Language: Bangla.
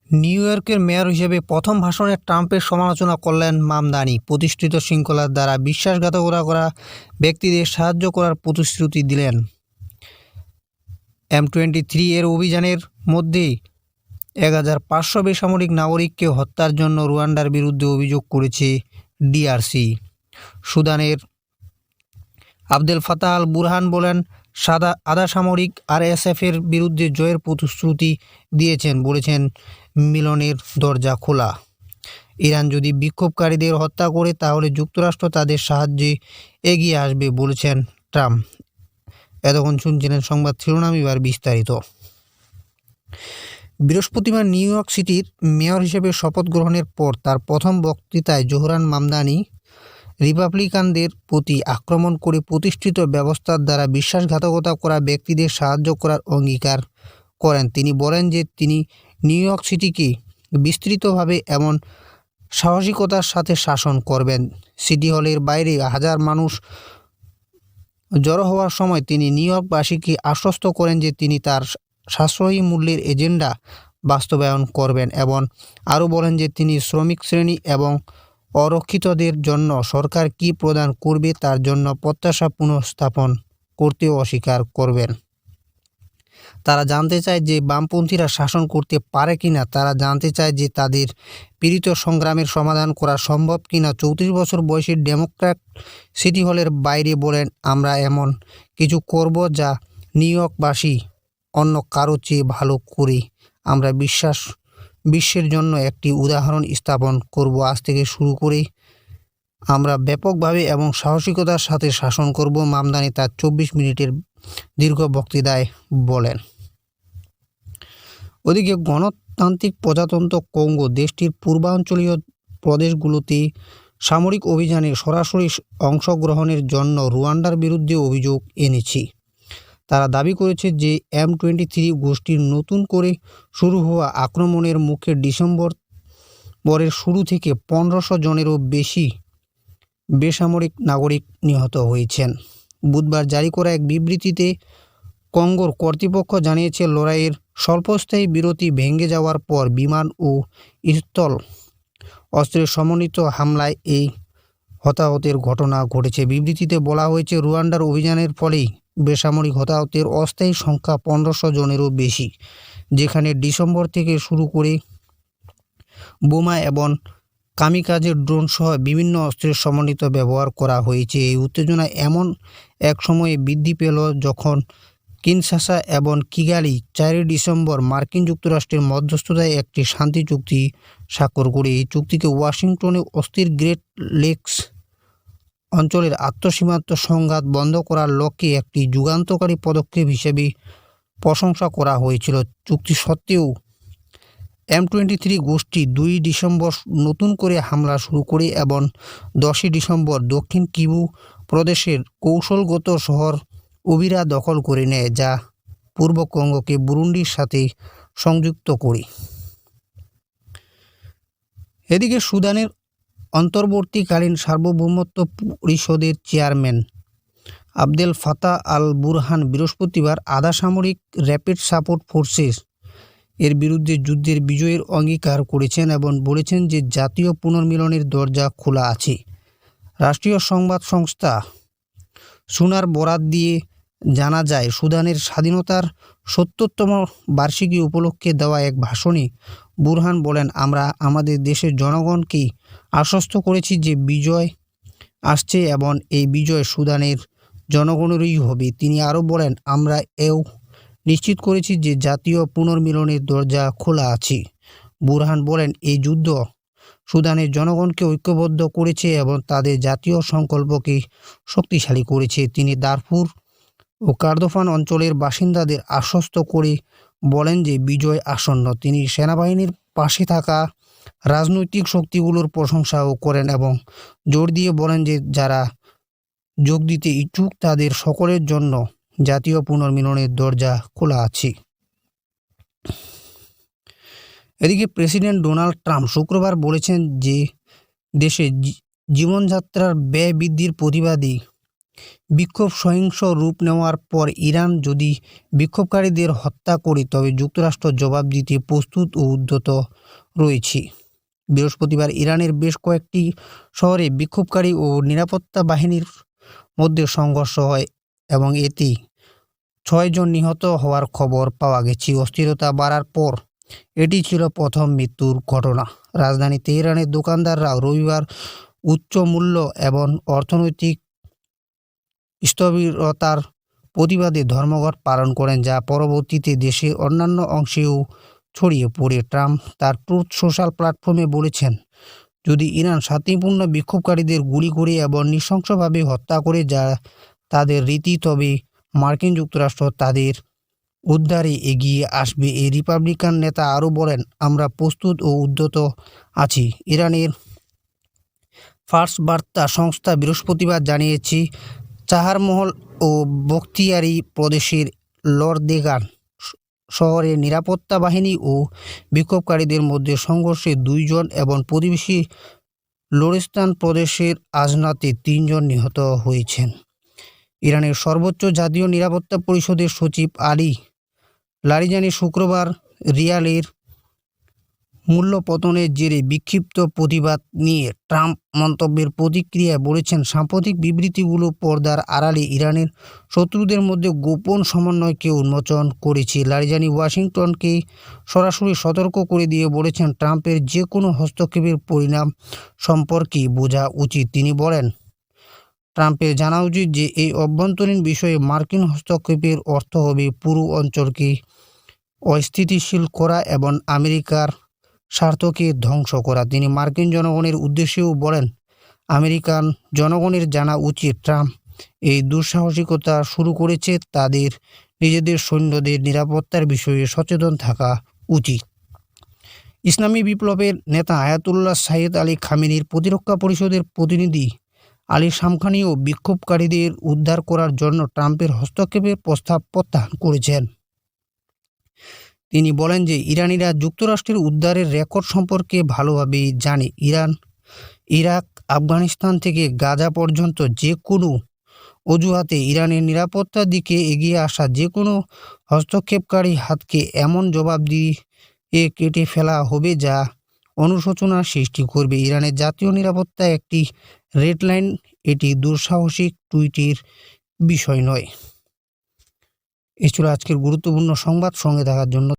নিউ ইয়র্কের মেয়র হিসেবে প্রথম ভাষণে ট্রাম্পের সমালোচনা করলেন মামদানি। প্রতিষ্ঠিত শৃঙ্খলার দ্বারা বিশ্বাসঘাতকতা করা ব্যক্তিদের সাহায্য করার প্রতিশ্রুতি দিলেন। M23 এর অভিযানের মধ্যে 1500 বেসামরিক নাগরিককে হত্যার জন্য রুয়ান্ডার বিরুদ্ধে অভিযোগ করেছে DRC। সুদানের আবদেল ফাতাহ আল বুরহান বলেন, আধা সামরিক RSF এর বিরুদ্ধে জয়ের প্রতিশ্রুতি দিয়েছেন, বলেছেন মিলনের দরজা খোলা। ইরান যদি বিক্ষোভকারীদের হত্যা করে তাহলে যুক্তরাষ্ট্র তাদের সাহায্যে এগিয়ে আসবে, বলেছেন ট্রাম্প। এতক্ষণ শুনছিলেন সংবাদ শিরোনাম, এবার বিস্তারিত। বৃহস্পতিবার নিউ ইয়র্ক সিটির মেয়র হিসেবে শপথ গ্রহণের পর তার প্রথম বক্তৃতায় জোহরান মামদানি রিপাবলিকানদের প্রতি আক্রমণ করে প্রতিষ্ঠিত ব্যবস্থার দ্বারা বিশ্বাসঘাতকতা করা ব্যক্তিদের সাহায্য করার অঙ্গীকার করেন। তিনি বলেন যে তিনি নিউ ইয়র্ক সিটিকে বিস্তৃতভাবে এমন সাহসিকতার সাথে শাসন করবেন। সিটি হলের বাইরে হাজার মানুষ জড়ো হওয়ার সময় তিনি নিউ ইয়র্কবাসীকে আশ্বস্ত করেন যে তিনি তার সাশ্রয়ী মূল্যের এজেন্ডা বাস্তবায়ন করবেন এবং আরও বলেন যে তিনি শ্রমিক শ্রেণী এবং অরক্ষিতদের জন্য সরকার কী প্রদান করবে তার জন্য প্রত্যাশা পুনঃস্থাপন করতেও অস্বীকার করবেন। তারা জানতে চায় যে বামপন্থীরা শাসন করতে পারে কিনা। তারা জানতে চায় যে তাদের পীড়িত সংগ্রামের সমাধান করা সম্ভব কিনা। 34 বছর বয়সী ডেমোক্র্যাট সিটি হলের বাইরে বলেন, আমরা এমন কিছু করব যা নিউ ইয়র্কবাসী অন্য কারো চেয়ে ভালো করে। আমরা বিশ্বের জন্য একটি উদাহরণ স্থাপন করব। আজ থেকে শুরু করে আমরা ব্যাপকভাবে এবং সাহসিকতার সাথে শাসন করব, মামদানি তার 24 মিনিটের দীর্ঘ বক্তৃতায় বলেন। ওদিকে গণতান্ত্রিক প্রজাতন্ত্র কঙ্গো দেশটির পূর্বাঞ্চলীয় প্রদেশগুলোতে সামরিক অভিযানে সরাসরি অংশগ্রহণের জন্য রুয়ান্ডার বিরুদ্ধে অভিযোগ এনেছে। তারা দাবি করেছে যে M23 গোষ্ঠীর নতুন করে শুরু হওয়া আক্রমণের মুখে ডিসেম্বরের শুরু থেকে 1500 জনেরও বেশি বেসামরিক নাগরিক নিহত হয়েছেন। বুধবার জারি করা এক বিবৃতিতে কঙ্গোর কর্তৃপক্ষ জানিয়েছে, লড়াইয়ের স্বল্পস্থায়ী বিরতি ভেঙে যাওয়ার পর বিমান ও স্থল অস্ত্রের সমন্বিত হামলায় এই হতাহতের ঘটনা ঘটেছে। বিবৃতিতে বলা হয়েছে, রুয়ান্ডার অভিযানের ফলেই বেসামরিক হতাহতের অস্থায়ী সংখ্যা 1500 জনেরও বেশি, যেখানে ডিসেম্বর থেকে শুরু করে বোমা এবং কামিকাজের ড্রোন সহ বিভিন্ন অস্ত্রের সমন্বিত ব্যবহার করা হয়েছে। এই উত্তেজনা এমন এক সময়ে বৃদ্ধি পেল যখন কিনশাসা এবং কিগালি 4 ডিসেম্বর মার্কিন যুক্তরাষ্ট্রের মধ্যস্থতায় একটি শান্তি চুক্তি স্বাক্ষর করে। এই চুক্তিকে ওয়াশিংটনে অস্থির গ্রেট লেকস অঞ্চলের আন্তঃসীমান্ত সংঘাত বন্ধ করার লক্ষ্যে একটি যুগান্তকারী পদক্ষেপ হিসেবে প্রশংসা করা হয়েছিল। চুক্তি সত্ত্বেও M23 গোষ্ঠী 2 ডিসেম্বর নতুন করে হামলা শুরু করে এবং 10 ডিসেম্বর দক্ষিণ কিভু প্রদেশের কৌশলগত শহর উবিরা দখল করে নেয়, যা পূর্ব কঙ্গোকে বুরুন্ডির সাথে সংযুক্ত করে। এদিকে সুদানের অন্তর্বর্তীকালীন সার্বভৌমত্ব পরিষদের চেয়ারম্যান আবদেল ফাতাহ আল বুরহান বৃহস্পতিবার আধা সামরিক র্যাপিড সাপোর্ট ফোর্সেস এর বিরুদ্ধে যুদ্ধের বিজয়ের অঙ্গীকার করেছেন এবং বলেছেন যে জাতীয় পুনর্মিলনের দরজা খোলা আছে। রাষ্ট্রীয় সংবাদ সংস্থা সুনার বরাত দিয়ে জানা যায়, সুদানের স্বাধীনতার 70তম বার্ষিকী উপলক্ষে দেওয়া এক ভাষণে বুরহান বলেন, আমরা আমাদের দেশের জনগণকে আশ্বস্ত করেছি যে বিজয় আসছে এবং এই বিজয় সুদানের জনগণেরই হবে। তিনি আরও বলেন, আমরা এও নিশ্চিত করেছি যে জাতীয় পুনর্মিলনের দরজা খোলা আছে। বুরহান বলেন, এই যুদ্ধ সুদানের জনগণকে ঐক্যবদ্ধ করেছে এবং তাদের জাতীয় সংকল্পকে শক্তিশালী করেছে। তিনি দারফুর ও কর্দোফান অঞ্চলের বাসিন্দাদের আশ্বস্ত করে বলেন যে বিজয় আসন্ন। তিনি সেনাবাহিনীর পাশে থাকা রাজনৈতিক শক্তিগুলোর প্রশংসাও করেন এবং জোর দিয়ে বলেন যে যারা যোগ দিতে ইচ্ছুক তাদের সকলের জন্য জাতীয় পুনর্মিলনের দরজা খোলা আছে। এদিকে প্রেসিডেন্ট ডোনাল্ড ট্রাম্প শুক্রবার বলেছেন যে দেশে জীবনযাত্রার ব্যয় বৃদ্ধির প্রতিবাদে বিক্ষোভ সহিংস রূপ নেওয়ার পর ইরান যদি বিক্ষোভকারীদের হত্যা করে তবে যুক্তরাষ্ট্র জবাব দিতে প্রস্তুত ও উদ্যত রয়েছে। বৃহস্পতিবার ইরানের বেশ কয়েকটি শহরে বিক্ষোভকারী ও নিরাপত্তা বাহিনীর মধ্যে সংঘর্ষ হয় এবং এতে 6 জন নিহত হওয়ার খবর পাওয়া গেছে। অস্থিরতা বাড়ার পর এটি ছিল প্রথম মৃত্যুর ঘটনা। রাজধানী তেহরানের দোকানদাররা রবিবার উচ্চ মূল্য এবং অর্থনৈতিক স্থবিরতার প্রতিবাদে ধর্মঘট পালন করেন, যা পরবর্তীতে দেশের অন্যান্য অংশেও ছড়িয়ে পড়ে। ট্রাম্প তার ট্রুথ সোশ্যাল প্ল্যাটফর্মে বলেছেন, যদি ইরান শান্তিপূর্ণ বিক্ষোভকারীদের গুলি করে এবং নৃশংসভাবে হত্যা করে যা তাদের রীতি, তবে মার্কিন যুক্তরাষ্ট্র তাদের উদ্ধারে এগিয়ে আসবে। এই রিপাবলিকান নেতা আরও বলেন, আমরা প্রস্তুত ও উদ্যত আছি। ইরানের ফার্স বার্তা সংস্থা বৃহস্পতিবার জানিয়েছে, চাহারমহল ও বখতিয়ারি প্রদেশের লরদেগান শহরে নিরাপত্তা বাহিনী ও বিক্ষোভকারীদের মধ্যে সংঘর্ষে 2 জন এবং প্রতিবেশী লোরেস্তান প্রদেশের আজনাতে 3 জন নিহত হয়েছেন। ইরানের সর্বোচ্চ জাতীয় নিরাপত্তা পরিষদের সচিব আলী লারিজানি শুক্রবার রিয়ালের মূল্য পতনের জেরে বিক্ষিপ্ত প্রতিবাদ নিয়ে ট্রাম্প মন্তব্যের প্রতিক্রিয়ায় বলেছেন, সাম্প্রতিক বিবৃতিগুলো পর্দার আড়ালে ইরানের শত্রুদের মধ্যে গোপন সমন্বয়কে উন্মোচন করেছে। লারিজানি ওয়াশিংটনকে সরাসরি সতর্ক করে দিয়ে বলেছেন, ট্রাম্পের যে কোনো হস্তক্ষেপের পরিণাম সম্পর্কে বোঝা উচিত। তিনি বলেন, ট্রাম্পের জানা উচিত যে এই অভ্যন্তরীণ বিষয়ে মার্কিন হস্তক্ষেপের অর্থ হবে পুরো অঞ্চলকে অস্থিতিশীল করা এবং আমেরিকার স্বার্থকে ধ্বংস করা। তিনি মার্কিন জনগণের উদ্দেশ্যেও বলেন, আমেরিকান জনগণের জানা উচিত ট্রাম্প এই দুঃসাহসিকতা শুরু করেছে, তাদের নিজেদের সৈন্যদের নিরাপত্তার বিষয়ে সচেতন থাকা উচিত। ইসলামী বিপ্লবের নেতা আয়াতুল্লাহ সাইয়েদ আলী খামেনির প্রতিরক্ষা পরিষদের প্রতিনিধি আলী শামখানিও বিক্ষোভকারীদের উদ্ধার করার জন্য ট্রাম্পের হস্তক্ষেপের প্রস্তাব প্রত্যাখ্যান করেছেন। তিনি বলেন যে ইরানিরা যুক্তরাষ্ট্রের উদ্ধারের রেকর্ড সম্পর্কে ভালোভাবেই জানে। ইরান, ইরাক, আফগানিস্তান থেকে গাজা পর্যন্ত যে কোনো অজুহাতে ইরানের নিরাপত্তার দিকে এগিয়ে আসা যে কোনো হস্তক্ষেপকারী হাতকে এমন জবাব দিয়ে কেটে ফেলা হবে যা অনুশোচনার সৃষ্টি করবে। ইরানের জাতীয় নিরাপত্তা একটি রেড লাইন, এটি দুঃসাহসিক টুইটের বিষয় নয়। এই ছিল আজকের গুরুত্বপূর্ণ সংবাদ। সঙ্গে থাকার জন্য